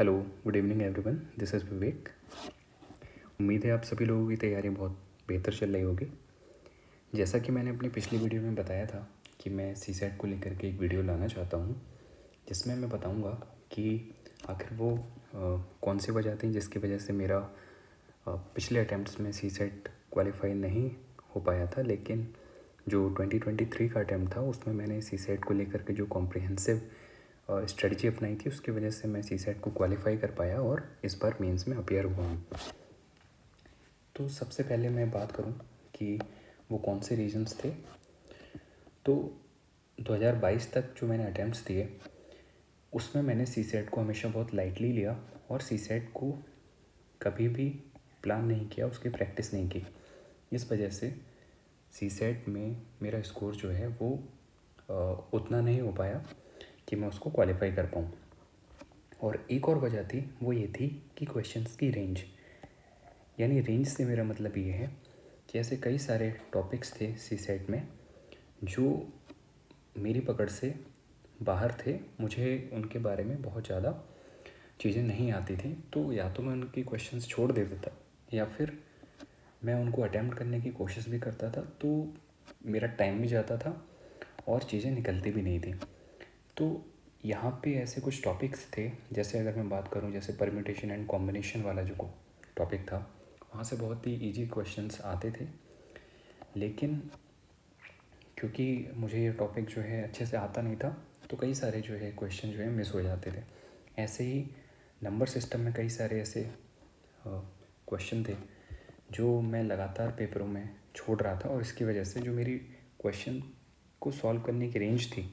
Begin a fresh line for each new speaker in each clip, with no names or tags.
Hello, good evening everyone, this is Vivek. उम्मीद है आप सभी लोगों की तैयारी बहुत बेहतर चल रही होगी। जैसा कि मैंने अपनी पिछली वीडियो में बताया था कि मैं सीसेट को लेकर के एक वीडियो लाना चाहता हूँ, जिसमें मैं बताऊँगा कि आखिर वो कौन सी वजह थी जिसकी वजह से मेरा पिछले अटैम्प्ट्स में सीसेट क्वालिफाई नहीं हो पाया था। लेकिन जो 2023 का अटैम्प्ट था उसमें मैंने सीसेट को लेकर के जो कॉम्प्रिहेंसिव स्ट्रेटजी अपनाई थी, उसकी वजह से मैं सीसेट को क्वालिफाई कर पाया और इस बार मेंस में अपीयर हुआ हूँ। तो सबसे पहले मैं बात करूँ कि वो कौन से रीजंस थे। तो 2022 तक जो मैंने अटैम्प्ट्स दिए उसमें मैंने सीसेट को हमेशा बहुत लाइटली लिया और सीसेट को कभी भी प्लान नहीं किया, उसकी प्रैक्टिस नहीं की। इस वजह से सीसेट में मेरा स्कोर जो है वो उतना नहीं हो पाया कि मैं उसको क्वालिफाई कर पाऊँ। और एक और वजह थी, वो ये थी कि क्वेश्चंस की रेंज, यानी रेंज से मेरा मतलब ये है कि ऐसे कई सारे टॉपिक्स थे सीसेट में जो मेरी पकड़ से बाहर थे, मुझे उनके बारे में बहुत ज़्यादा चीज़ें नहीं आती थी। तो या तो मैं उनकी क्वेश्चंस छोड़ देता था या फिर मैं उनको अटैम्प्ट करने की कोशिश भी करता था, तो मेरा टाइम भी जाता था और चीज़ें निकलती भी नहीं थी। तो यहाँ पे ऐसे कुछ टॉपिक्स थे, जैसे अगर मैं बात करूँ, जैसे परम्यूटेशन एंड कॉम्बिनेशन वाला जो टॉपिक था, वहाँ से बहुत ही इजी क्वेश्चंस आते थे। लेकिन क्योंकि मुझे ये टॉपिक जो है अच्छे से आता नहीं था, तो कई सारे जो है क्वेश्चन जो है मिस हो जाते थे। ऐसे ही नंबर सिस्टम में कई सारे ऐसे क्वेश्चन थे जो मैं लगातार पेपरों में छोड़ रहा था, और इसकी वजह से जो मेरी क्वेश्चन को सॉल्व करने की रेंज थी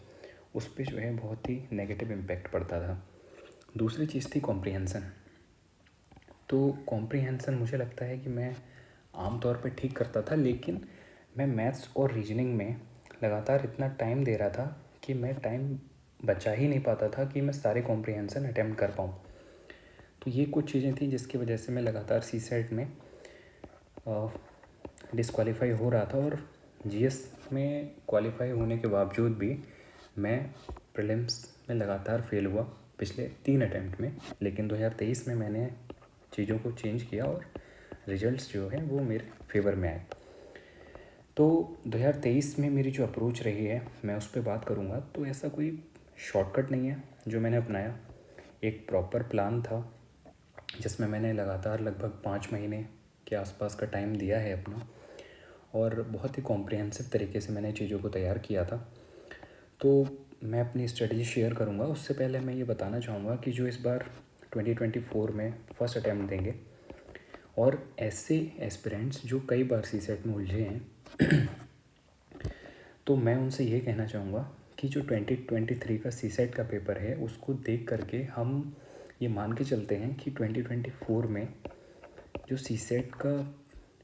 उस पर जो है बहुत ही नेगेटिव इम्पैक्ट पड़ता था। दूसरी चीज़ थी कॉम्प्रिहेंसन। तो कॉम्प्रिहेंसन मुझे लगता है कि मैं आम तौर पे ठीक करता था, लेकिन मैं मैथ्स और रीजनिंग में लगातार इतना टाइम दे रहा था कि मैं टाइम बचा ही नहीं पाता था कि मैं सारे कॉम्प्रिहेंसन अटैम्प्ट कर पाऊँ। तो ये कुछ चीज़ें थी जिसकी वजह से मैं लगातार सीसेट में डिसक्वालीफाई हो रहा था, और जीएस में क्वालिफाई होने के बावजूद भी मैं प्रीलिम्स में लगातार फेल हुआ पिछले 3 अटैम्प्ट में। लेकिन 2023 में मैंने चीज़ों को चेंज किया और रिजल्ट्स जो है वो मेरे फेवर में आए। तो 2023 में मेरी जो अप्रोच रही है मैं उस पर बात करूँगा। तो ऐसा कोई शॉर्टकट नहीं है जो मैंने अपनाया, एक प्रॉपर प्लान था जिसमें मैंने लगातार लगभग 5 महीने के आसपास का टाइम दिया है अपना, और बहुत ही कॉम्प्रिहेंसिव तरीके से मैंने चीज़ों को तैयार किया था। तो मैं अपनी स्ट्रेटजी शेयर करूँगा। उससे पहले मैं ये बताना चाहूँगा कि जो इस बार 2024 में फर्स्ट अटैम्प्ट देंगे और ऐसे एस्पिरेंट्स जो कई बार सीसेट में उलझे हैं तो मैं उनसे ये कहना चाहूँगा कि जो 2023 का सीसेट का पेपर है उसको देख करके हम ये मान के चलते हैं कि 2024 में जो सीसेट का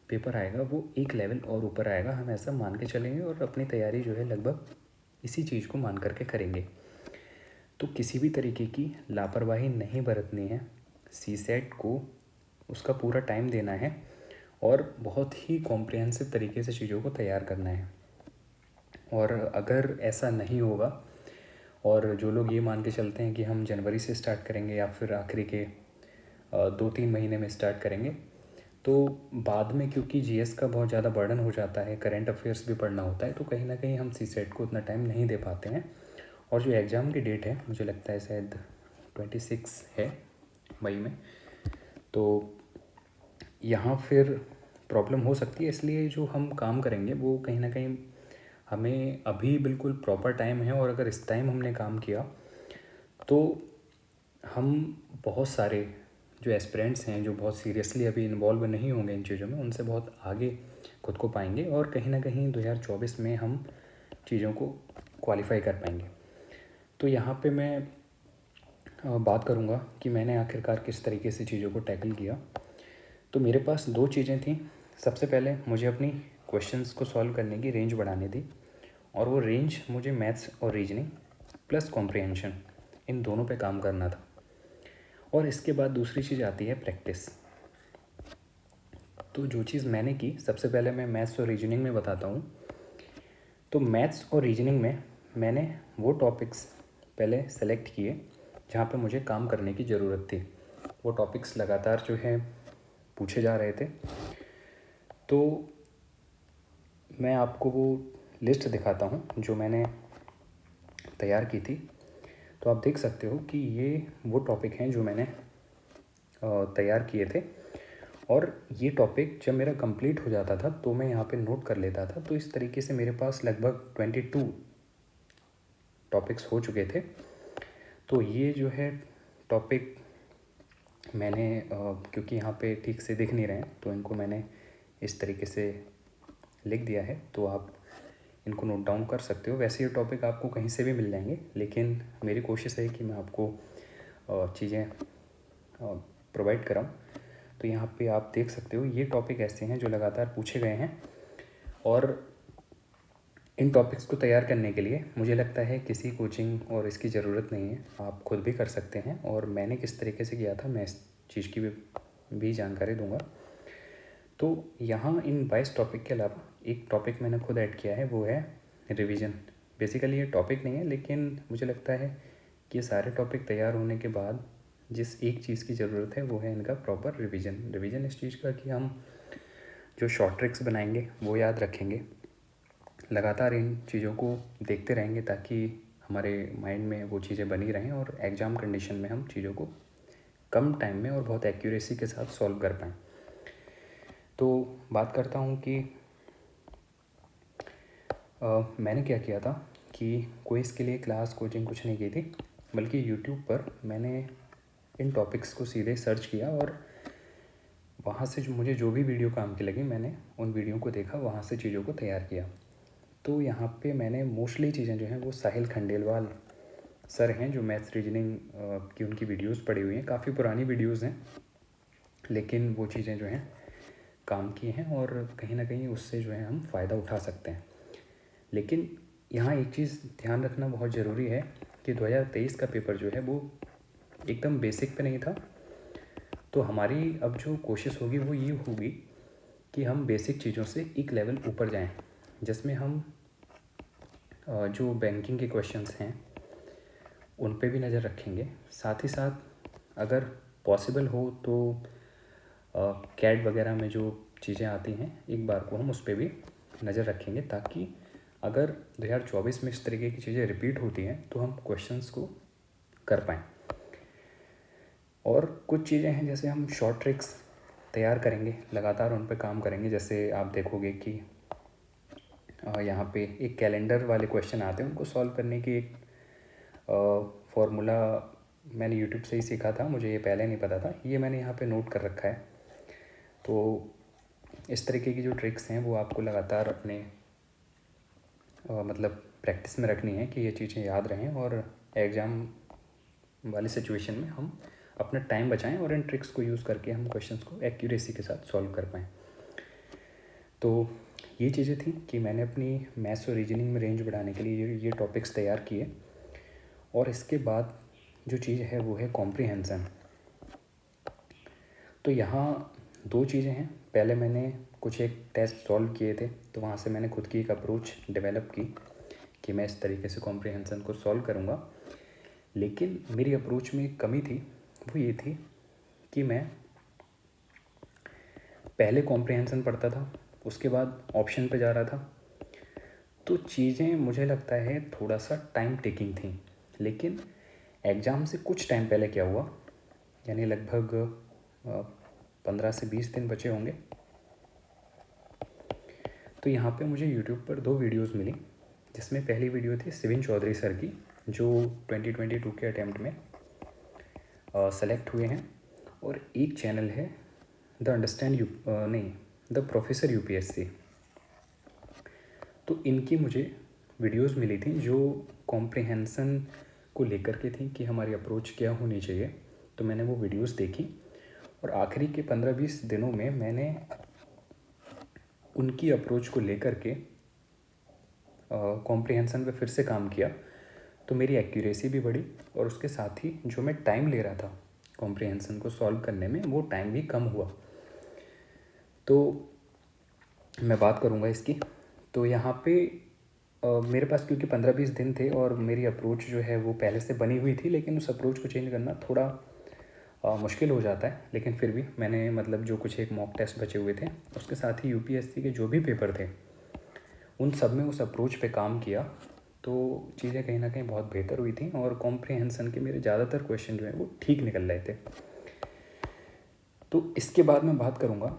पेपर आएगा वो एक लेवल और ऊपर आएगा। हम ऐसा मान के चलेंगे और अपनी तैयारी जो है लगभग इसी चीज़ को मान करके करेंगे। तो किसी भी तरीके की लापरवाही नहीं बरतनी है, सीसेट को उसका पूरा टाइम देना है और बहुत ही कॉम्प्रिहेंसिव तरीके से चीज़ों को तैयार करना है। और अगर ऐसा नहीं होगा और जो लोग ये मान के चलते हैं कि हम जनवरी से स्टार्ट करेंगे या फिर आखिरी के 2-3 महीने में स्टार्ट करेंगे, तो बाद में क्योंकि जीएस का बहुत ज़्यादा बर्डन हो जाता है, करंट अफेयर्स भी पढ़ना होता है, तो कहीं ना कहीं हम सीसेट को उतना टाइम नहीं दे पाते हैं। और जो एग्ज़ाम की डेट है मुझे लगता है शायद 26 है मई में, तो यहाँ फिर प्रॉब्लम हो सकती है। इसलिए जो हम काम करेंगे वो कहीं ना कहीं हमें अभी बिल्कुल प्रॉपर टाइम है, और अगर इस टाइम हमने काम किया तो हम बहुत सारे जो एस्पिरेंट्स हैं जो बहुत सीरियसली अभी इन्वॉल्व नहीं होंगे इन चीज़ों में, उनसे बहुत आगे खुद को पाएंगे और कहीं ना कहीं 2024 में हम चीज़ों को क्वालिफाई कर पाएंगे। तो यहाँ पे मैं बात करूँगा कि मैंने आखिरकार किस तरीके से चीज़ों को टैकल किया। तो मेरे पास 2 चीज़ें थी। सबसे पहले मुझे अपनी क्वेश्चंस को सॉल्व करने की रेंज बढ़ानी थी, और वो रेंज मुझे मैथ्स और रीजनिंग प्लस कॉम्प्रिहेंशन, इन दोनों पे काम करना था। और इसके बाद दूसरी चीज़ आती है प्रैक्टिस। तो जो चीज़ मैंने की, सबसे पहले मैं मैथ्स और रीजनिंग में बताता हूँ। तो मैथ्स और रीजनिंग में मैंने वो टॉपिक्स पहले सेलेक्ट किए जहाँ पे मुझे काम करने की ज़रूरत थी। वो टॉपिक्स लगातार जो है पूछे जा रहे थे। तो मैं आपको वो लिस्ट दिखाता हूँ जो मैंने तैयार की थी। तो आप देख सकते हो कि ये वो टॉपिक हैं जो मैंने तैयार किए थे, और ये टॉपिक जब मेरा कंप्लीट हो जाता था तो मैं यहाँ पे नोट कर लेता था। तो इस तरीके से मेरे पास लगभग 22 टॉपिक्स हो चुके थे। तो ये जो है टॉपिक मैंने क्योंकि यहाँ पे ठीक से दिख नहीं रहे हैं तो इनको मैंने इस तरीके से लिख दिया है, तो आप इनको नोट डाउन कर सकते हो। वैसे ये टॉपिक आपको कहीं से भी मिल जाएंगे, लेकिन मेरी कोशिश है कि मैं आपको चीज़ें प्रोवाइड कराऊँ। तो यहाँ पे आप देख सकते हो ये टॉपिक ऐसे हैं जो लगातार पूछे गए हैं, और इन टॉपिक्स को तैयार करने के लिए मुझे लगता है किसी कोचिंग और इसकी ज़रूरत नहीं है, आप खुद भी कर सकते हैं। और मैंने किस तरीके से किया था मैं इस चीज़ की भी जानकारी दूंगा। तो यहाँ इन 22 टॉपिक के अलावा एक टॉपिक मैंने खुद ऐड किया है, वो है रिवीजन। बेसिकली ये टॉपिक नहीं है, लेकिन मुझे लगता है कि ये सारे टॉपिक तैयार होने के बाद जिस एक चीज़ की ज़रूरत है वो है इनका प्रॉपर रिवीजन इस चीज़ का कि हम जो शॉर्ट ट्रिक्स बनाएंगे वो याद रखेंगे, लगातार इन चीज़ों को देखते रहेंगे ताकि हमारे माइंड में वो चीज़ें बनी रहें और एग्ज़ाम कंडीशन में हम चीज़ों को कम टाइम में और बहुत एक्यूरेसी के साथ सॉल्व कर पाएँ। तो बात करता हूँ कि मैंने क्या किया था कि क्विज़ के लिए क्लास कोचिंग कुछ नहीं की थी, बल्कि यूट्यूब पर मैंने इन टॉपिक्स को सीधे सर्च किया और वहाँ से मुझे जो भी वीडियो काम की लगी मैंने उन वीडियो को देखा, वहाँ से चीज़ों को तैयार किया। तो यहाँ पे मैंने मोस्टली चीज़ें जो हैं वो साहिल खंडेलवाल सर हैं जो मैथ्स रीजनिंग की उनकी वीडियोस पड़ी हुई हैं, काफ़ी पुरानी वीडियोस हैं, लेकिन वो चीज़ें जो हैं काम की हैं और कहीं ना कहीं उससे जो है हम फ़ायदा उठा सकते हैं। लेकिन यहाँ एक चीज़ ध्यान रखना बहुत ज़रूरी है कि 2023 का पेपर जो है वो एकदम बेसिक पे नहीं था। तो हमारी अब जो कोशिश होगी वो ये होगी कि हम बेसिक चीज़ों से एक लेवल ऊपर जाएं, जिसमें हम जो बैंकिंग के क्वेश्चंस हैं उन पे भी नज़र रखेंगे। साथ ही साथ अगर पॉसिबल हो तो कैट वगैरह में जो चीज़ें आती हैं एक बार को हम उस पर भी नज़र रखेंगे, ताकि अगर 2024 में इस तरीके की चीज़ें रिपीट होती हैं तो हम क्वेश्चंस को कर पाएँ। और कुछ चीज़ें हैं जैसे हम शॉर्ट ट्रिक्स तैयार करेंगे, लगातार उन पर काम करेंगे। जैसे आप देखोगे कि यहाँ पे एक कैलेंडर वाले क्वेश्चन आते हैं, उनको सॉल्व करने की एक फॉर्मूला मैंने यूट्यूब से ही सीखा था, मुझे ये पहले नहीं पता था, ये मैंने यहाँ पे नोट कर रखा है। तो इस तरीके की जो ट्रिक्स हैं वो आपको लगातार अपने मतलब प्रैक्टिस में रखनी है कि ये चीज़ें याद रहें और एग्ज़ाम वाली सिचुएशन में हम अपना टाइम बचाएं और इन ट्रिक्स को यूज़ करके हम क्वेश्चंस को एक्यूरेसी के साथ सॉल्व कर पाएँ। तो ये चीज़ें थी कि मैंने अपनी मैथ्स और रीजनिंग में रेंज बढ़ाने के लिए ये टॉपिक्स तैयार किए। और इसके बाद जो चीज़ है वो है कॉम्प्रिहेंसन। तो यहाँ दो चीज़ें हैं, पहले मैंने कुछ एक टेस्ट सॉल्व किए थे तो वहाँ से मैंने खुद की एक अप्रोच डेवलप की कि मैं इस तरीके से कॉम्प्रिहेंसन को सॉल्व करूँगा। लेकिन मेरी अप्रोच में एक कमी थी, वो ये थी कि मैं पहले कॉम्प्रिहेंसन पढ़ता था, उसके बाद ऑप्शन पे जा रहा था। तो चीज़ें मुझे लगता है थोड़ा सा टाइम टेकिंग थी। लेकिन एग्ज़ाम से कुछ टाइम पहले क्या हुआ, यानी लगभग 15 से 20 दिन बचे होंगे, तो यहाँ पे मुझे यूट्यूब पर दो वीडियोस मिली, जिसमें पहली वीडियो थी सिविन चौधरी सर की जो 2022 के अटैम्प्ट में सेलेक्ट हुए हैं, और एक चैनल है द प्रोफेसर यूपीएससी। तो इनकी मुझे वीडियोस मिली थी जो कॉम्प्रिहेंसन को लेकर के थी कि हमारी अप्रोच क्या होनी चाहिए। तो मैंने वो वीडियोस देखी और आखिरी के 15-20 दिनों में मैंने उनकी अप्रोच को लेकर के कॉम्प्रिहेंसन पे फिर से काम किया। तो मेरी एक्यूरेसी भी बढ़ी और उसके साथ ही जो मैं टाइम ले रहा था कॉम्प्रिहेंसन को सॉल्व करने में वो टाइम भी कम हुआ। तो मैं बात करूँगा इसकी। तो यहाँ पे मेरे पास क्योंकि 15-20 दिन थे और मेरी अप्रोच जो है वो पहले से बनी हुई थी, लेकिन उस अप्रोच को चेंज करना थोड़ा मुश्किल हो जाता है, लेकिन फिर भी मैंने मतलब जो कुछ एक मॉक टेस्ट बचे हुए थे उसके साथ ही यूपीएससी के जो भी पेपर थे उन सब में उस अप्रोच पे काम किया, तो चीज़ें कहीं ना कहीं बहुत बेहतर हुई थी और कॉम्प्रिहेंसन के मेरे ज़्यादातर क्वेश्चन जो हैं वो ठीक निकल रहे थे। तो इसके बाद मैं बात करूँगा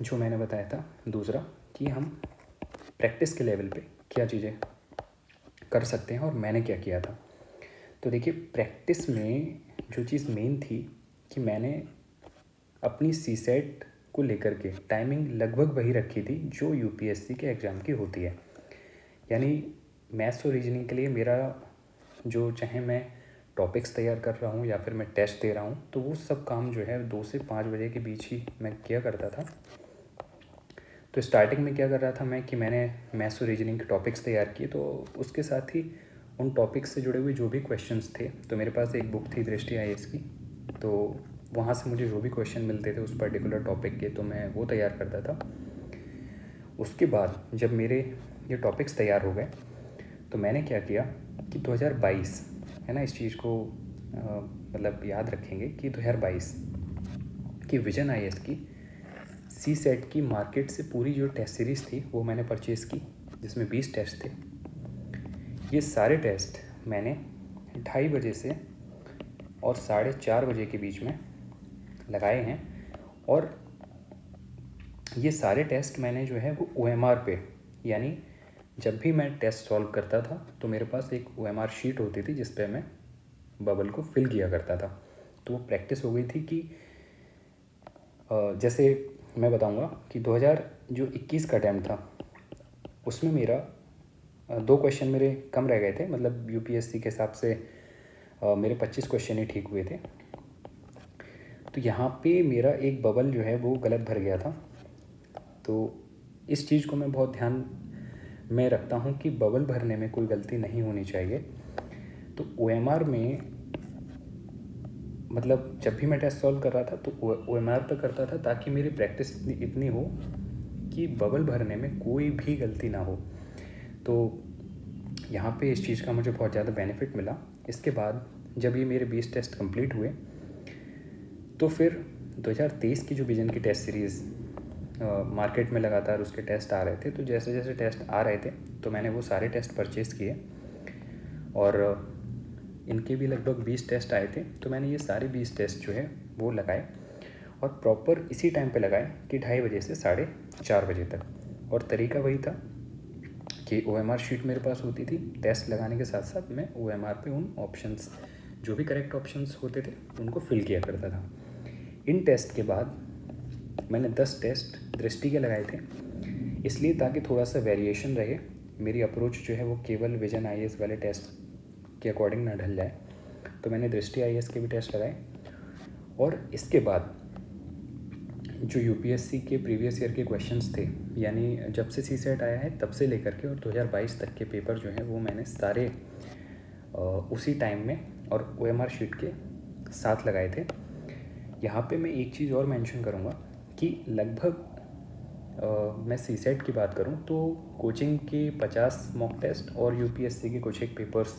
जो मैंने बताया था दूसरा, कि हम प्रैक्टिस के लेवल पे क्या चीज़ें कर सकते हैं और मैंने क्या किया था। तो देखिए, प्रैक्टिस में जो चीज़ मेन थी कि मैंने अपनी सीसेट को लेकर के टाइमिंग लगभग वही रखी थी जो यूपीएससी के एग्ज़ाम की होती है। यानी मैथ्स और रीजनिंग के लिए मेरा जो, चाहे मैं टॉपिक्स तैयार कर रहा हूँ या फिर मैं टेस्ट दे रहा हूँ, तो वो सब काम जो है 2 से 5 बजे के बीच ही मैं किया करता था। तो स्टार्टिंग में क्या कर रहा था मैं कि मैंने मैथ्स और रीजनिंग के टॉपिक्स तैयार किए, तो उसके साथ ही उन टॉपिक्स से जुड़े हुए जो भी क्वेश्चंस थे, तो मेरे पास एक बुक थी दृष्टि आईएएस की, तो वहाँ से मुझे जो भी क्वेश्चन मिलते थे उस पर्टिकुलर टॉपिक के, तो मैं वो तैयार करता था। उसके बाद जब मेरे ये टॉपिक्स तैयार हो गए, तो मैंने क्या किया कि 2022 है ना, इस चीज़ को मतलब याद रखेंगे कि 2022 की विजन आईएएस की सी सेट की मार्केट से पूरी जो टेस्ट सीरीज़ थी वो मैंने परचेज़ की, जिसमें 20 टेस्ट थे। ये सारे टेस्ट मैंने 2:30 बजे से और 4:30 बजे के बीच में लगाए हैं, और ये सारे टेस्ट मैंने जो है वो OMR पे, यानी जब भी मैं टेस्ट सॉल्व करता था तो मेरे पास एक OMR शीट होती थी जिस पे मैं बबल को फिल किया करता था। तो वो प्रैक्टिस हो गई थी कि जैसे मैं बताऊंगा कि 2021 का अटैम्प्ट था, उसमें मेरा 2 क्वेश्चन मेरे कम रह गए थे, मतलब यूपीएससी के हिसाब से मेरे 25 क्वेश्चन ही ठीक हुए थे। तो यहाँ पे मेरा एक बबल जो है वो गलत भर गया था। तो इस चीज़ को मैं बहुत ध्यान में रखता हूँ कि बबल भरने में कोई गलती नहीं होनी चाहिए। तो OMR में मतलब जब भी मैं टेस्ट सॉल्व कर रहा था तो OMR पे करता था, ताकि मेरी प्रैक्टिस इतनी हो कि बबल भरने में कोई भी गलती ना हो। तो यहाँ पे इस चीज़ का मुझे बहुत ज़्यादा बेनिफिट मिला। इसके बाद जब ये मेरे 20 टेस्ट कंप्लीट हुए, तो फिर 2023 की जो विजन की टेस्ट सीरीज़ मार्केट में लगातार उसके टेस्ट आ रहे थे, तो जैसे जैसे टेस्ट आ रहे थे तो मैंने वो सारे टेस्ट परचेज़ किए, और इनके भी लगभग 20 टेस्ट आए थे। तो मैंने ये सारे 20 टेस्ट जो है वो लगाए, और प्रॉपर इसी टाइम पे लगाए कि 2:30 बजे से 4:30 बजे तक। और तरीका वही था कि OMR शीट मेरे पास होती थी, टेस्ट लगाने के साथ साथ मैं OMR पे उन ऑप्शंस, जो भी करेक्ट ऑप्शंस होते थे उनको फिल किया करता था। इन टेस्ट के बाद मैंने 10 टेस्ट दृष्टि के लगाए थे, इसलिए ताकि थोड़ा सा वेरिएशन रहे, मेरी अप्रोच जो है वो केवल विजन आईएएस वाले टेस्ट के अकॉर्डिंग ना ढल जाए। तो मैंने दृष्टि आईएएस के भी टेस्ट लगाए, और इसके बाद जो यूपीएससी के प्रीवियस ईयर के क्वेश्चंस थे, यानी जब से सी सेट आया है तब से लेकर के और 2022 तक के पेपर जो हैं वो मैंने सारे उसी टाइम में और OMR शीट के साथ लगाए थे। यहाँ पे मैं एक चीज़ और मेंशन करूँगा कि लगभग मैं सी सेट की बात करूँ तो कोचिंग के 50 मॉक टेस्ट और यूपीएससी के कुछ एक पेपर्स,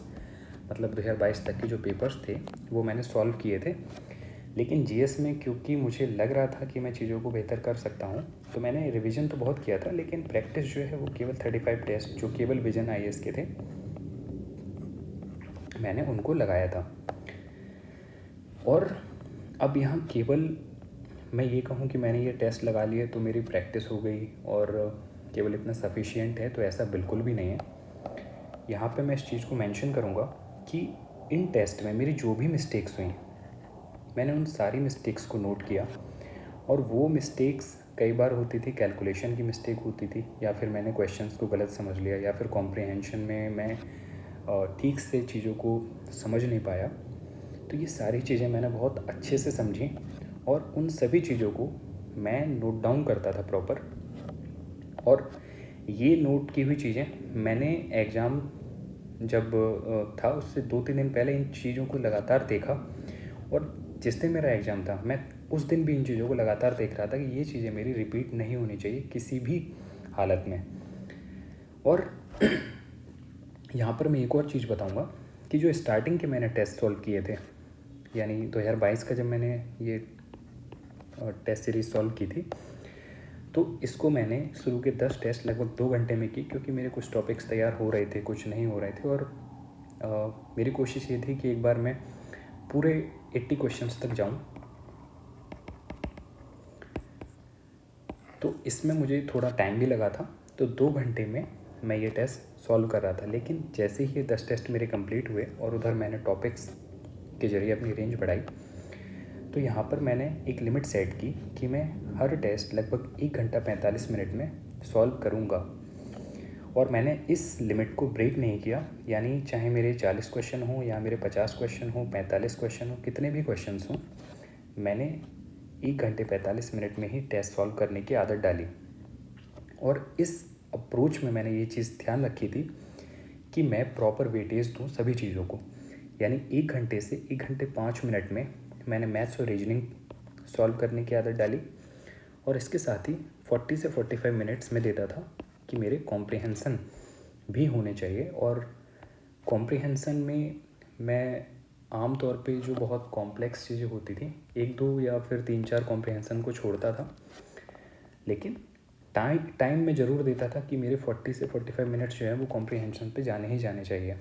मतलब 2022 तक के जो पेपर्स थे वो मैंने सॉल्व किए थे। लेकिन जीएस में क्योंकि मुझे लग रहा था कि मैं चीज़ों को बेहतर कर सकता हूँ, तो मैंने रिवीजन तो बहुत किया था, लेकिन प्रैक्टिस जो है वो केवल 35 टेस्ट जो केवल विजन आईएएस के थे मैंने उनको लगाया था। और अब यहाँ केवल मैं ये कहूँ कि मैंने ये टेस्ट लगा लिए तो मेरी प्रैक्टिस हो गई और केवल इतना सफिशिएंट है, तो ऐसा बिल्कुल भी नहीं है। यहाँ पे मैं इस चीज़ को मेंशन करूँगा कि इन टेस्ट में मेरी जो भी मिस्टेक्स हुई, मैंने उन सारी मिस्टेक्स को नोट किया, और वो मिस्टेक्स कई बार होती थी कैलकुलेशन की मिस्टेक होती थी, या फिर मैंने क्वेश्चंस को गलत समझ लिया, या फिर कॉम्प्रिहेंशन में मैं ठीक से चीज़ों को समझ नहीं पाया। तो ये सारी चीज़ें मैंने बहुत अच्छे से समझी, और उन सभी चीज़ों को मैं नोट डाउन करता था प्रॉपर। और ये नोट की हुई चीज़ें मैंने एग्ज़ाम जब था उससे 2-3 दिन पहले इन चीज़ों को लगातार देखा, और जिस दिन मेरा एग्ज़ाम था मैं उस दिन भी इन चीज़ों को लगातार देख रहा था कि ये चीज़ें मेरी रिपीट नहीं होनी चाहिए किसी भी हालत में। और यहाँ पर मैं एक और चीज़ बताऊँगा कि जो स्टार्टिंग के मैंने टेस्ट सॉल्व किए थे यानी 2022 का जब मैंने ये टेस्ट सीरीज़ सॉल्व की थी, तो इसको मैंने शुरू के 10 टेस्ट लगभग 2 घंटे में की, क्योंकि मेरे कुछ टॉपिक्स तैयार हो रहे थे, कुछ नहीं हो रहे थे। और मेरी कोशिश ये थी कि एक बार मैं पूरे 80 क्वेश्चंस तक जाऊं। तो इसमें मुझे थोड़ा टाइम भी लगा था, तो 2 घंटे में मैं ये टेस्ट सॉल्व कर रहा था। लेकिन जैसे ही ये 10 टेस्ट मेरे कंप्लीट हुए और उधर मैंने टॉपिक्स के ज़रिए अपनी रेंज बढ़ाई, तो यहाँ पर मैंने एक लिमिट सेट की कि मैं हर टेस्ट लगभग 1 घंटा 45 मिनट में सॉल्व करूँगा। और मैंने इस लिमिट को ब्रेक नहीं किया, यानी चाहे मेरे 40 क्वेश्चन हों या मेरे 50 क्वेश्चन हों, 45 क्वेश्चन हों, कितने भी क्वेश्चंस हों, मैंने 1 घंटे 45 मिनट में ही टेस्ट सॉल्व करने की आदत डाली। और इस अप्रोच में मैंने ये चीज़ ध्यान रखी थी कि मैं प्रॉपर वेटेज दूँ सभी चीज़ों को। यानी 1 घंटे से 1 घंटे 5 मिनट में मैंने मैथ्स और रीजनिंग सॉल्व करने की आदत डाली। और इसके साथ ही 40 से 45 मिनट्स में देता था कि मेरे कॉम्प्रिहेंसन भी होने चाहिए। और कॉम्प्रिहेंसन में मैं आम तौर पे जो बहुत कॉम्प्लेक्स चीज़ें होती थी, 1-2 या फिर 3-4 कॉम्प्रिहेंसन को छोड़ता था, लेकिन टाइम में ज़रूर देता था कि मेरे 40 से 45 मिनट्स जो है वो कॉम्प्रिहेंशन पे जाने ही जाने चाहिए।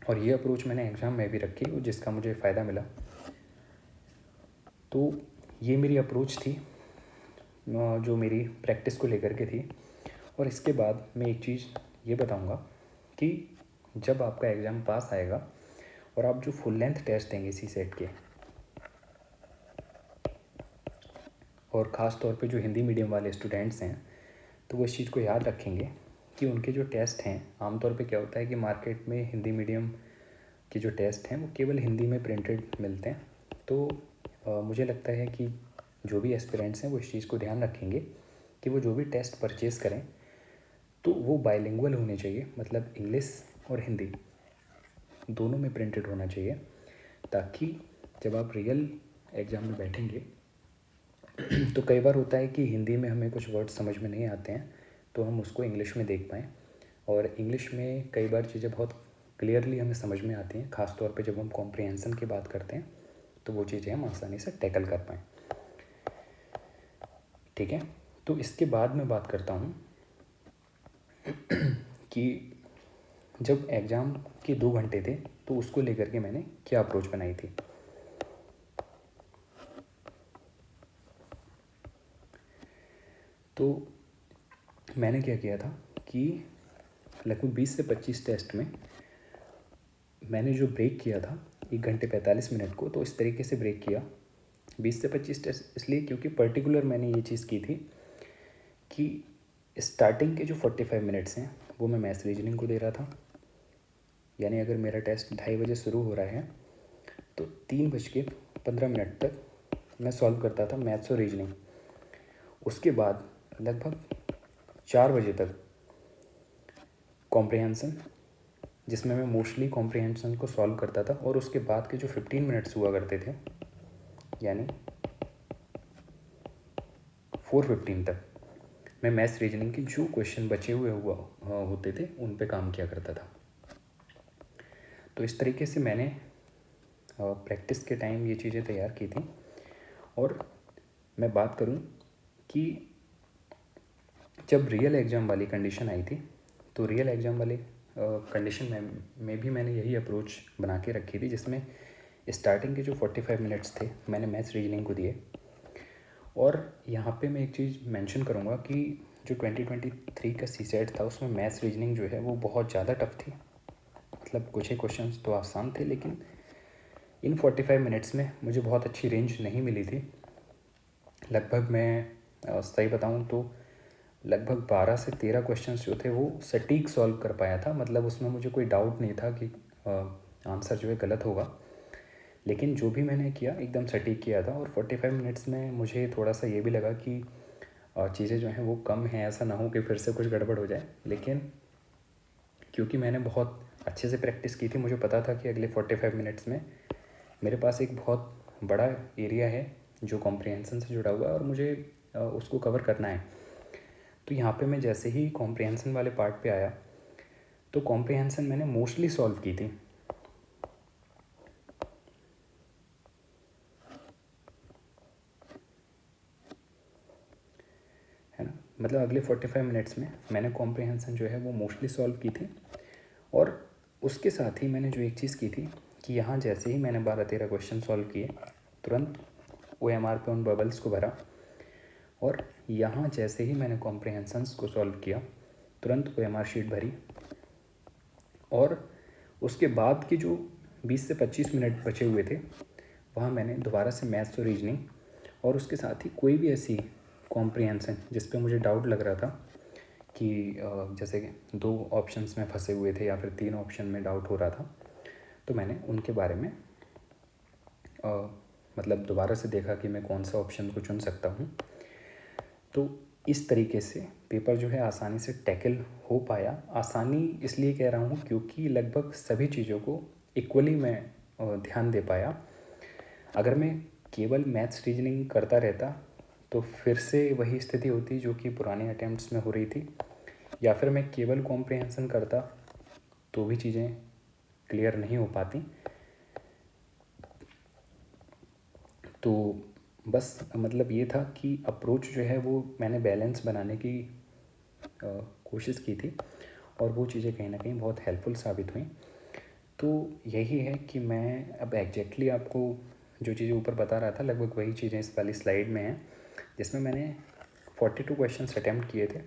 और ये अप्रोच मैंने एग्ज़ाम में भी रखी, जिसका मुझे फ़ायदा मिला। तो ये मेरी अप्रोच थी जो मेरी प्रैक्टिस को लेकर के थी। और इसके बाद मैं एक चीज़ ये बताऊंगा कि जब आपका एग्ज़ाम पास आएगा और आप जो फुल लेंथ टेस्ट देंगे सी सेट के, और ख़ास तौर पे जो हिंदी मीडियम वाले स्टूडेंट्स हैं, तो वो इस चीज़ को याद रखेंगे कि उनके जो टेस्ट हैं, आमतौर पे क्या होता है कि मार्केट में हिंदी मीडियम के जो टेस्ट हैं वो केवल हिंदी में प्रिंटेड मिलते हैं। तो मुझे लगता है कि जो भी एस्पिरेंट्स हैं वो इस चीज़ को ध्यान रखेंगे कि वो जो भी टेस्ट परचेज़ करें तो वो बाइलिंगुअल होने चाहिए, मतलब इंग्लिश और हिंदी दोनों में प्रिंटेड होना चाहिए, ताकि जब आप रियल एग्ज़ाम में बैठेंगे तो कई बार होता है कि हिंदी में हमें कुछ वर्ड समझ में नहीं आते हैं, तो हम उसको इंग्लिश में देख पाएँ। और इंग्लिश में कई बार चीज़ें बहुत क्लियरली हमें समझ में आती हैं, ख़ास तौर पे जब हम कॉम्प्रिहेंसन की बात करते हैं, तो वो चीज़ें हम आसानी से टैकल कर पाएँ। ठीक है, तो इसके बाद मैं बात करता हूँ कि जब एग्ज़ाम के 2 घंटे थे तो उसको लेकर के मैंने क्या अप्रोच बनाई थी। तो मैंने क्या किया था कि लगभग 20 से 25 टेस्ट में मैंने जो ब्रेक किया था 1 घंटे 45 मिनट को, तो इस तरीके से ब्रेक किया 20 से 25 टेस्ट, इसलिए क्योंकि पर्टिकुलर मैंने ये चीज़ की थी कि स्टार्टिंग के जो 45 मिनट्स हैं वो मैं मैथ्स रीजनिंग को दे रहा था। यानी अगर मेरा टेस्ट 2:30 बजे शुरू हो रहा है तो 3:15 तक मैं सॉल्व करता था मैथ्स और रीजनिंग। उसके बाद लगभग 4 बजे तक कॉम्प्रिहेंसन, जिसमें मैं मोस्टली कॉम्प्रिहेंसन को सॉल्व करता था। और उसके बाद के जो 15 मिनट्स हुआ करते थे, यानी 4:15 तक, मैं मैथ्स रीजनिंग के जो क्वेश्चन बचे हुए होते थे उन पे काम किया करता था। तो इस तरीके से मैंने प्रैक्टिस के टाइम ये चीज़ें तैयार की थी। और मैं बात करूं कि जब रियल एग्ज़ाम वाली कंडीशन आई थी, तो रियल एग्ज़ाम वाले कंडीशन में भी मैंने यही अप्रोच बना के रखी थी, जिसमें स्टार्टिंग के जो 45 मिनट्स थे मैंने मैथ्स रीजनिंग को दिए। और यहाँ पे मैं एक चीज़ मेंशन करूँगा कि जो 2023 का सी सेट था उसमें मैथ्स रीजनिंग जो है वो बहुत ज़्यादा टफ थी। मतलब कुछ ही क्वेश्चंस तो आसान थे, लेकिन इन 45 मिनट्स में मुझे बहुत अच्छी रेंज नहीं मिली थी। लगभग मैं सही बताऊँ तो लगभग 12 से 13 क्वेश्चंस जो थे वो सटीक सॉल्व कर पाया था। मतलब उसमें मुझे कोई डाउट नहीं था कि आंसर जो है गलत होगा, लेकिन जो भी मैंने किया एकदम सटीक किया था। और 45 मिनट्स में मुझे थोड़ा सा ये भी लगा कि चीज़ें जो हैं वो कम हैं, ऐसा ना हो कि फिर से कुछ गड़बड़ हो जाए। लेकिन क्योंकि मैंने बहुत अच्छे से प्रैक्टिस की थी, मुझे पता था कि अगले 45 मिनट्स में मेरे पास एक बहुत बड़ा एरिया है जो कॉम्प्रिहेंसन से जुड़ा हुआ है और मुझे उसको कवर करना है। तो यहाँ पे मैं जैसे ही कॉम्प्रिहेंसन वाले पार्ट पे आया, तो कॉम्प्रिहेंसन मैंने मोस्टली सॉल्व की थी। मतलब अगले 45 मिनट्स में मैंने कॉम्प्रिहेंसन जो है वो मोस्टली सॉल्व की थी। और उसके साथ ही मैंने जो एक चीज़ की थी कि यहाँ जैसे ही मैंने 12-13 क्वेश्चन सॉल्व किए, तुरंत OMR पे उन बबल्स को भरा। और यहाँ जैसे ही मैंने कॉम्प्रिहेंसन्स को सॉल्व किया, तुरंत OMR शीट भरी। और उसके बाद के जो 20 से 25 मिनट बचे हुए थे, वहाँ मैंने दोबारा से मैथ्स और रीजनिंग और उसके साथ ही कोई भी ऐसी कॉम्प्रिहेंसन जिस पे मुझे डाउट लग रहा था कि जैसे 2 ऑप्शंस में फंसे हुए थे या फिर 3 ऑप्शन में डाउट हो रहा था, तो मैंने उनके बारे में मतलब दोबारा से देखा कि मैं कौन सा ऑप्शन को चुन सकता हूँ। तो इस तरीके से पेपर जो है आसानी से टैकल हो पाया। आसानी इसलिए कह रहा हूँ क्योंकि लगभग सभी चीज़ों को इक्वली मैं ध्यान दे पाया। अगर मैं केवल मैथ्स रीजनिंग करता रहता तो फिर से वही स्थिति होती जो कि पुराने अटैम्प्ट्स में हो रही थी, या फिर मैं केवल कॉम्प्रिहेंसन करता तो भी चीज़ें क्लियर नहीं हो पाती। तो बस मतलब ये था कि अप्रोच जो है वो मैंने बैलेंस बनाने की कोशिश की थी और वो चीज़ें कहीं ना कहीं बहुत हेल्पफुल साबित हुई। तो यही है कि मैं अब एग्जैक्टली आपको जो चीज़ें ऊपर बता रहा था लगभग वही चीज़ें इस वाली स्लाइड में हैं, जिसमें मैंने 42 क्वेश्चंस अटैम्प्ट किए थे।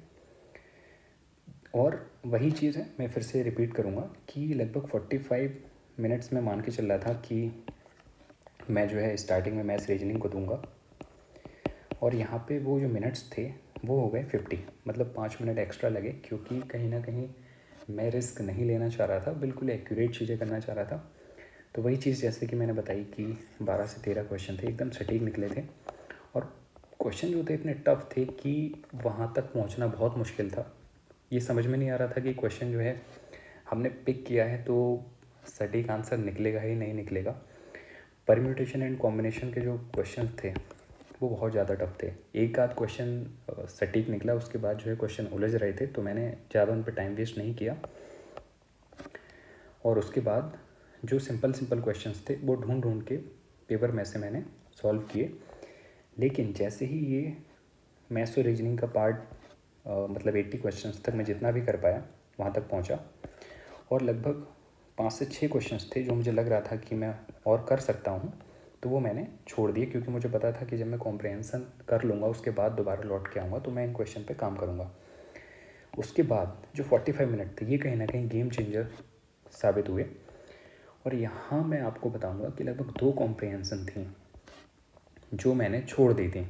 और वही चीज़ है, मैं फिर से रिपीट करूँगा कि लगभग 45 मिनट्स में मान के चल रहा था कि मैं जो है स्टार्टिंग में मैथ्स रीजनिंग को दूंगा, और यहाँ पे वो जो मिनट्स थे वो हो गए 50, मतलब 5 मिनट एक्स्ट्रा लगे क्योंकि कहीं ना कहीं मैं रिस्क नहीं लेना चाह रहा था, बिल्कुल एक्यूरेट चीज़ें करना चाह रहा था। तो वही चीज़ जैसे कि मैंने बताई कि 12 से 13 क्वेश्चन थे, एकदम सटीक निकले थे। और क्वेश्चन जो थे इतने टफ थे कि वहाँ तक पहुँचना बहुत मुश्किल था। ये समझ में नहीं आ रहा था कि क्वेश्चन जो है हमने पिक किया है तो सटीक आंसर निकलेगा ही नहीं निकलेगा। परम्यूटेशन एंड कॉम्बिनेशन के जो क्वेश्चन थे वो बहुत ज़्यादा टफ थे। एक आध क्वेश्चन सटीक निकला, उसके बाद जो है क्वेश्चन उलझ रहे थे, तो मैंने ज़्यादा उन पर टाइम वेस्ट नहीं किया। और उसके बाद जो सिंपल क्वेश्चंस थे वो ढूंढ ढूंढ के पेपर में से मैंने सॉल्व किए। लेकिन जैसे ही ये मैथ्स और रीजनिंग का पार्ट मतलब 80 क्वेश्चंस तक मैं जितना भी कर पाया वहाँ तक पहुँचा, और लगभग 5 से 6 क्वेश्चंस थे जो मुझे लग रहा था कि मैं और कर सकता हूँ, तो वो मैंने छोड़ दिए क्योंकि मुझे पता था कि जब मैं कॉम्प्रिहेंसन कर लूँगा उसके बाद दोबारा लौट के आऊँगा तो मैं इन क्वेश्चन पे काम करूँगा। उसके बाद जो 45 मिनट थे ये कहीं ना कहीं गेम चेंजर साबित हुए। और यहाँ मैं आपको बताऊँगा कि लगभग 2 कॉम्प्रिहेंसन थी जो मैंने छोड़ दी थी।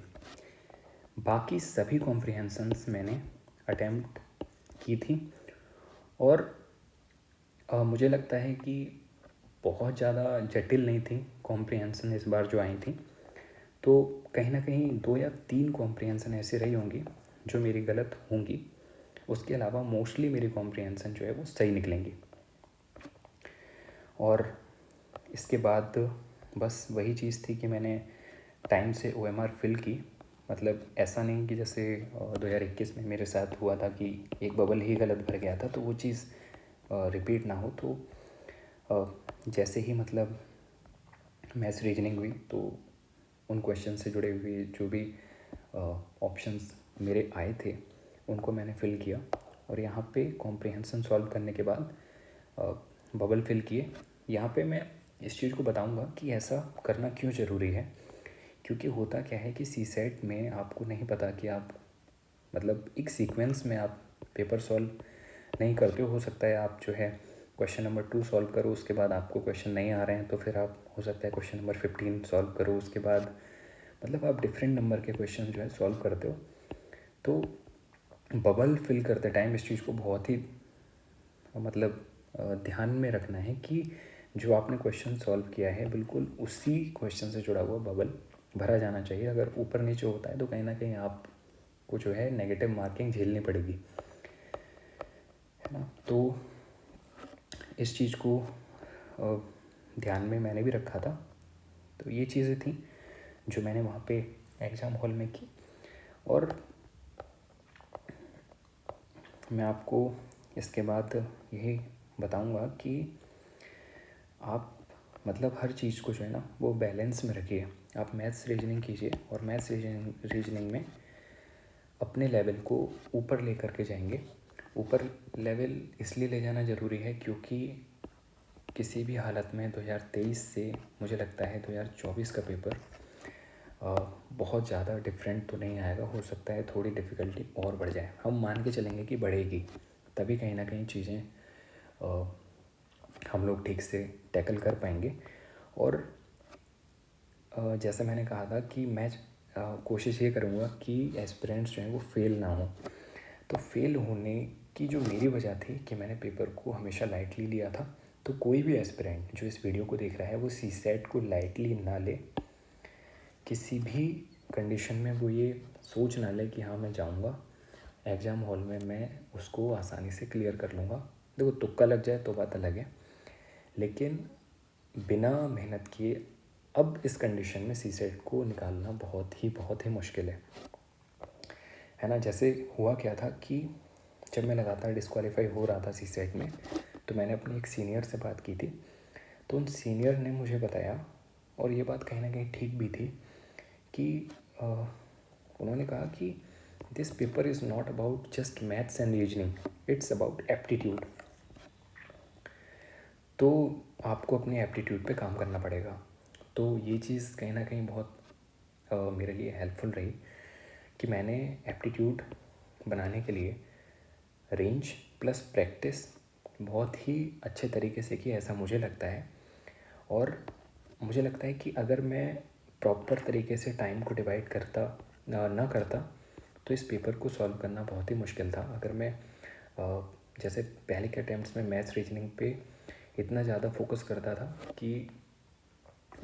बाकी सभी कॉम्प्रिहेंसन्स मैंने अटैम्प्ट की थी। और मुझे लगता है कि बहुत ज़्यादा जटिल नहीं थी कॉम्प्रिहेंसन इस बार जो आई थी। तो कहीं ना कहीं 2 या 3 कॉम्प्रिहेंसन ऐसी रही होंगी जो मेरी गलत होंगी, उसके अलावा मोस्टली मेरी कॉम्प्रिहेंसन जो है वो सही निकलेंगी। और इसके बाद बस वही चीज़ थी कि मैंने टाइम से OMR फिल की। मतलब ऐसा नहीं कि जैसे 2021 में मेरे साथ हुआ था कि एक बबल ही गलत भर गया था, तो वो चीज़ रिपीट ना हो। तो जैसे ही मतलब मैथ्स रीजनिंग हुई तो उन क्वेश्चन से जुड़े हुए जो भी ऑप्शंस मेरे आए थे उनको मैंने फ़िल किया। और यहाँ पे कॉम्प्रिहेंसन सॉल्व करने के बाद बबल फिल किए। यहाँ पे मैं इस चीज़ को बताऊँगा कि ऐसा करना क्यों ज़रूरी है, क्योंकि होता क्या है कि CSET में आपको नहीं पता कि आप मतलब एक सीक्वेंस में आप पेपर सॉल्व नहीं करते हो सकता है आप जो है क्वेश्चन नंबर 2 सॉल्व करो, उसके बाद आपको क्वेश्चन नहीं आ रहे हैं तो फिर आप हो सकता है क्वेश्चन नंबर 15 सॉल्व करो, उसके बाद मतलब आप डिफरेंट नंबर के क्वेश्चन जो है सॉल्व करते हो। तो बबल फिल करते टाइम इस चीज़ को बहुत ही मतलब ध्यान में रखना है कि जो आपने क्वेश्चन सॉल्व किया है बिल्कुल उसी क्वेश्चन से जुड़ा हुआ बबल भरा जाना चाहिए। अगर ऊपर नीचे होता है तो कहीं ना कहीं आपको जो है नेगेटिव मार्किंग झेलनी पड़ेगी, है ना। तो इस चीज़ को ध्यान में मैंने भी रखा था। तो ये चीज़ें थी जो मैंने वहाँ पे एग्ज़ाम हॉल में की। और मैं आपको इसके बाद यही बताऊंगा कि आप मतलब हर चीज़ को जो है ना वो बैलेंस में रखिए। आप मैथ्स रीजनिंग कीजिए और मैथ्स रीजनिंग में अपने लेवल को ऊपर ले करके जाएंगे। ऊपर लेवल इसलिए ले जाना ज़रूरी है क्योंकि किसी भी हालत में 2023 से मुझे लगता है 2024 का पेपर बहुत ज़्यादा डिफरेंट तो नहीं आएगा। हो सकता है थोड़ी डिफ़िकल्टी और बढ़ जाए, हम मान के चलेंगे कि बढ़ेगी, तभी कहीं ना कहीं चीज़ें हम लोग ठीक से टैकल कर पाएंगे। और जैसा मैंने कहा था कि मैं कोशिश ये करूँगा कि एस्पिरेंट्स जो हैं वो फ़ेल ना हो। तो फेल होने की जो मेरी वजह थी कि मैंने पेपर को हमेशा लाइटली लिया था। तो कोई भी एस्पिरेंट जो इस वीडियो को देख रहा है वो सीसैट को लाइटली ना ले। किसी भी कंडीशन में वो ये सोच ना ले कि हाँ मैं जाऊँगा एग्ज़ाम हॉल में, मैं उसको आसानी से क्लियर कर लूँगा। देखो तुक्का लग जाए तो बात अलग है, लेकिन बिना मेहनत किए अब इस कंडीशन में सीसैट को निकालना बहुत ही मुश्किल है ना। जैसे हुआ क्या था कि जब मैं लगातार डिस्क्वालीफाई हो रहा था सीसैट में, तो मैंने अपने एक सीनियर से बात की थी। तो उन सीनियर ने मुझे बताया, और ये बात कहीं ना कहीं ठीक भी थी, कि उन्होंने कहा कि this paper is not about just maths and reasoning, it's about aptitude. तो आपको अपने एप्टीट्यूड पे काम करना पड़ेगा। तो ये चीज़ कहीं ना कहीं बहुत मेरे लिए हेल्पफुल रही कि मैंने एप्टीट्यूड बनाने के लिए रेंज प्लस प्रैक्टिस बहुत ही अच्छे तरीके से की, ऐसा मुझे लगता है। और मुझे लगता है कि अगर मैं प्रॉपर तरीके से टाइम को डिवाइड करता ना करता तो इस पेपर को सॉल्व करना बहुत ही मुश्किल था। अगर मैं जैसे पहले के अटैम्प्ट्स में मैथ्स रीजनिंग पे इतना ज़्यादा फोकस करता था कि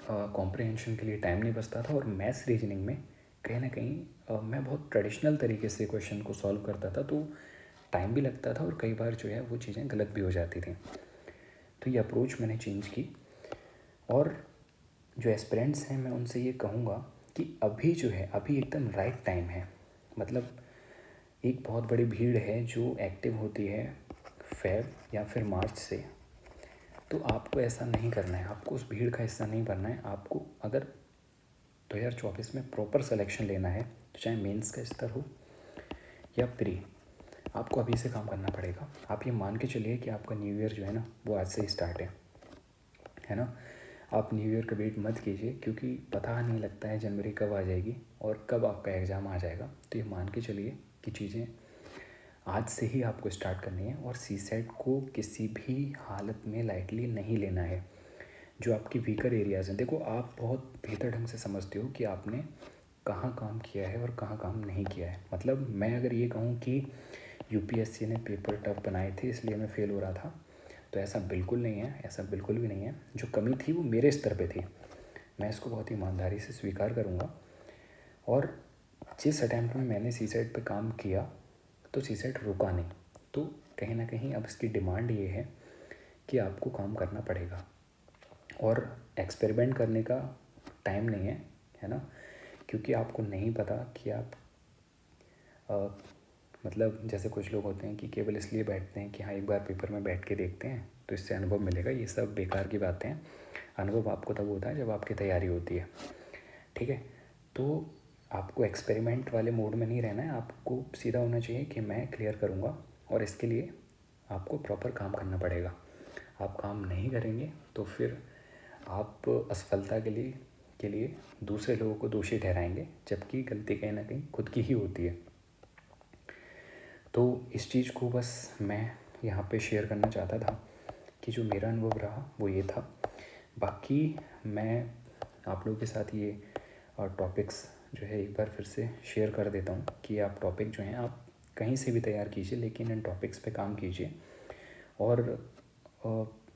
कॉम्प्रिहेंशन के लिए टाइम नहीं बचता था, और मैथ्स रीजनिंग में कहीं ना कहीं मैं बहुत ट्रेडिशनल तरीके से क्वेश्चन को सॉल्व करता था, तो टाइम भी लगता था और कई बार जो है वो चीज़ें गलत भी हो जाती थी। तो ये अप्रोच मैंने चेंज की। और जो एस्पिरेंट्स हैं मैं उनसे ये कहूँगा कि अभी जो है अभी एकदम राइट टाइम है। मतलब एक बहुत बड़ी भीड़ है जो एक्टिव होती है फेब या फिर मार्च से। तो आपको ऐसा नहीं करना है, आपको उस भीड़ का हिस्सा नहीं बनना है। आपको अगर 2024 में प्रॉपर सिलेक्शन लेना है, तो चाहे मेंस का स्तर हो या प्री, आपको अभी से काम करना पड़ेगा। आप ये मान के चलिए कि आपका न्यू ईयर जो है ना वो आज से ही स्टार्ट है ना। आप न्यू ईयर का वेट मत कीजिए, क्योंकि पता नहीं लगता है जनवरी कब आ जाएगी और कब आपका एग्ज़ाम आ जाएगा। तो ये मान के चलिए कि चीज़ें आज से ही आपको स्टार्ट करनी है। और सीसैट को किसी भी हालत में लाइटली नहीं लेना है। जो आपकी वीकर एरियाज़ हैं, देखो आप बहुत बेहतर ढंग से समझते हो कि आपने कहाँ काम किया है और कहाँ काम नहीं किया है। मतलब मैं अगर ये कहूँ कि यूपीएससी ने पेपर टफ बनाए थे इसलिए मैं फ़ेल हो रहा था, तो ऐसा बिल्कुल नहीं है, ऐसा बिल्कुल भी नहीं है। जो कमी थी वो मेरे स्तर पे थी, मैं इसको बहुत ईमानदारी से स्वीकार करूँगा। और जिस अटैम्प्ट में मैंने सीसैट पे काम किया तो सीसैट रुका नहीं। तो कहीं ना कहीं अब इसकी डिमांड ये है कि आपको काम करना पड़ेगा, और एक्सपेरिमेंट करने का टाइम नहीं है ना। क्योंकि आपको नहीं पता कि आप मतलब जैसे कुछ लोग होते हैं कि केवल इसलिए बैठते हैं कि हाँ एक बार पेपर में बैठ के देखते हैं तो इससे अनुभव मिलेगा। ये सब बेकार की बातें हैं। अनुभव आपको तब होता है जब आपकी तैयारी होती है, ठीक है। तो आपको एक्सपेरिमेंट वाले मोड में नहीं रहना है, आपको सीधा होना चाहिए कि मैं क्लियर करूँगा, और इसके लिए आपको प्रॉपर काम करना पड़ेगा। आप काम नहीं करेंगे तो फिर आप असफलता के लिए दूसरे लोगों को दोषी ठहराएंगे, जबकि गलती कहीं ना कहीं खुद की ही होती है। तो इस चीज़ को बस मैं यहाँ पे शेयर करना चाहता था कि जो मेरा अनुभव रहा वो ये था। बाकी मैं आप लोगों के साथ ये टॉपिक्स जो है एक बार फिर से शेयर कर देता हूँ कि आप टॉपिक जो हैं आप कहीं से भी तैयार कीजिए, लेकिन इन टॉपिक्स पे काम कीजिए। और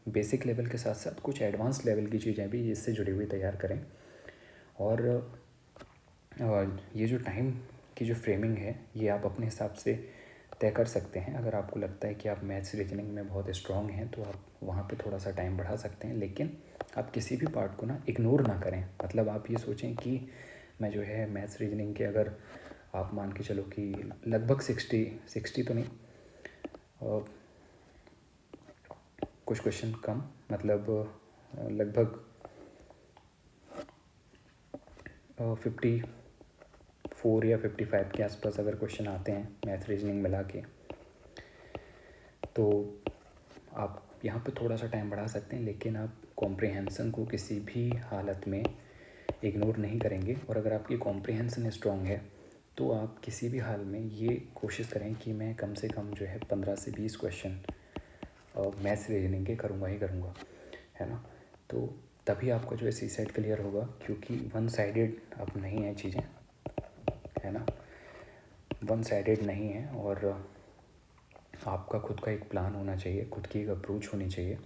बेसिक लेवल के साथ साथ कुछ एडवांस लेवल की चीज़ें भी इससे जुड़ी हुई तैयार करें। और ये जो टाइम की जो फ्रेमिंग है ये आप अपने हिसाब से तय कर सकते हैं। अगर आपको लगता है कि आप मैथ्स रीजनिंग में बहुत स्ट्रॉन्ग हैं तो आप वहाँ पे थोड़ा सा टाइम बढ़ा सकते हैं, लेकिन आप किसी भी पार्ट को ना इग्नोर ना करें। मतलब आप ये सोचें कि मैं जो है मैथ्स रीजनिंग के, अगर आप मान के चलो कि लगभग 60 तो नहीं, कुछ क्वेश्चन कम, मतलब लगभग 4 या 55 के आसपास अगर क्वेश्चन आते हैं मैथ रीजनिंग मिला के, तो आप यहाँ पे थोड़ा सा टाइम बढ़ा सकते हैं, लेकिन आप कॉम्प्रिहेंसन को किसी भी हालत में इग्नोर नहीं करेंगे। और अगर आपकी कॉम्प्रिहेंसन स्ट्रॉन्ग है तो आप किसी भी हाल में ये कोशिश करें कि मैं कम से कम जो है 15 से 20 क्वेश्चन मैथ्स रीजनिंग के करूँगा ही करूँगा, है ना। तो तभी आपका जो है सी सेट क्लियर होगा, क्योंकि वन साइडेड अब नहीं है चीज़ें, है ना, वन साइडेड नहीं है। और आपका खुद का एक प्लान होना चाहिए, खुद की एक अप्रोच होनी चाहिए।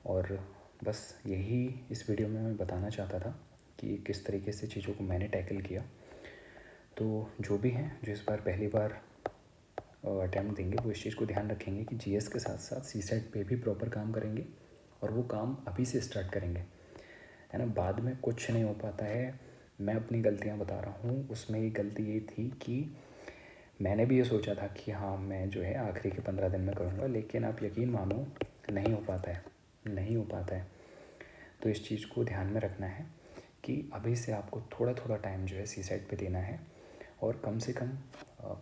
और बस यही इस वीडियो में मैं बताना चाहता था कि किस तरीके से चीज़ों को मैंने टैकल किया। तो जो भी हैं जो इस बार पहली बार अटैम्प्ट देंगे वो इस चीज़ को ध्यान रखेंगे कि जीएस के साथ साथ सी सेट पे भी प्रॉपर काम करेंगे, और वो काम अभी से स्टार्ट करेंगे, है ना। बाद में कुछ नहीं हो पाता है। मैं अपनी गलतियाँ बता रहा हूँ, उसमें एक गलती ये थी कि मैंने भी ये सोचा था कि हाँ मैं जो है आखिरी के 15 दिन में करूँगा, लेकिन आप यकीन मानो नहीं हो पाता है, नहीं हो पाता है। तो इस चीज़ को ध्यान में रखना है कि अभी से आपको थोड़ा थोड़ा टाइम जो है सी सेट पे देना है, और कम से कम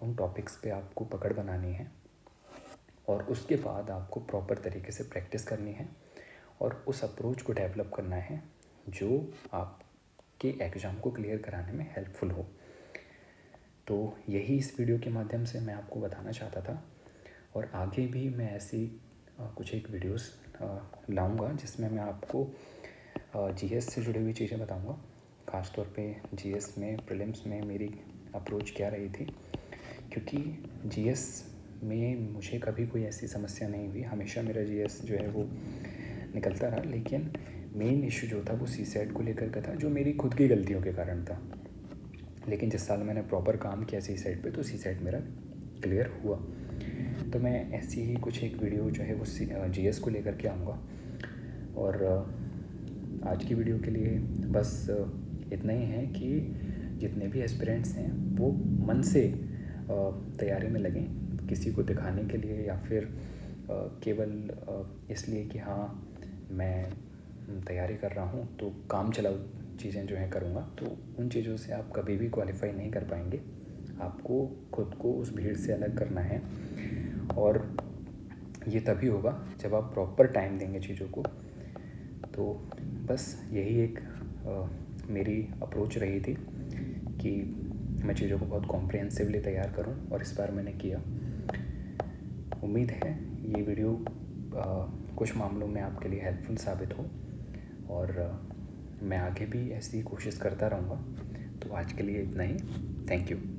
उन टॉपिक्स पे आपको पकड़ बनानी है, और उसके बाद आपको प्रॉपर तरीके से प्रैक्टिस करनी है, और उस अप्रोच को डेवलप करना है जो आपके एग्ज़ाम को क्लियर कराने में हेल्पफुल हो। तो यही इस वीडियो के माध्यम से मैं आपको बताना चाहता था, और आगे भी मैं ऐसी कुछ एक वीडियोस लाऊंगा जिसमें मैं आपको जीएस से जुड़ी हुई चीज़ें बताऊंगा। ख़ास तौर पे जीएस में प्रीलिम्स में मेरी अप्रोच क्या रही थी, क्योंकि जीएस में मुझे कभी कोई ऐसी समस्या नहीं हुई, हमेशा मेरा जीएस जो है वो निकलता रहा। लेकिन मेन इशू जो था वो सी सेट को लेकर का था, जो मेरी खुद की गलतियों के कारण था। लेकिन जिस साल मैंने प्रॉपर काम किया सी सेट पे, तो सी सेट मेरा क्लियर हुआ। तो मैं ऐसी ही कुछ एक वीडियो जो है वो जीएस को लेकर के आऊँगा। और आज की वीडियो के लिए बस इतना ही है कि जितने भी एस्पिरेंट्स हैं वो मन से तैयारी में लगें, किसी को दिखाने के लिए या फिर केवल इसलिए कि हाँ मैं तैयारी कर रहा हूँ तो काम चलाऊ चीज़ें जो हैं करूँगा, तो उन चीज़ों से आप कभी भी क्वालिफाई नहीं कर पाएंगे। आपको खुद को उस भीड़ से अलग करना है, और ये तभी होगा जब आप प्रॉपर टाइम देंगे चीज़ों को। तो बस यही एक मेरी अप्रोच रही थी कि मैं चीज़ों को बहुत कॉम्प्रिहेंसिवली तैयार करूं, और इस बार मैंने किया। उम्मीद है ये वीडियो कुछ मामलों में आपके लिए हेल्पफुल साबित हो, और मैं आगे भी ऐसी कोशिश करता रहूँगा। तो आज के लिए इतना ही। Thank you.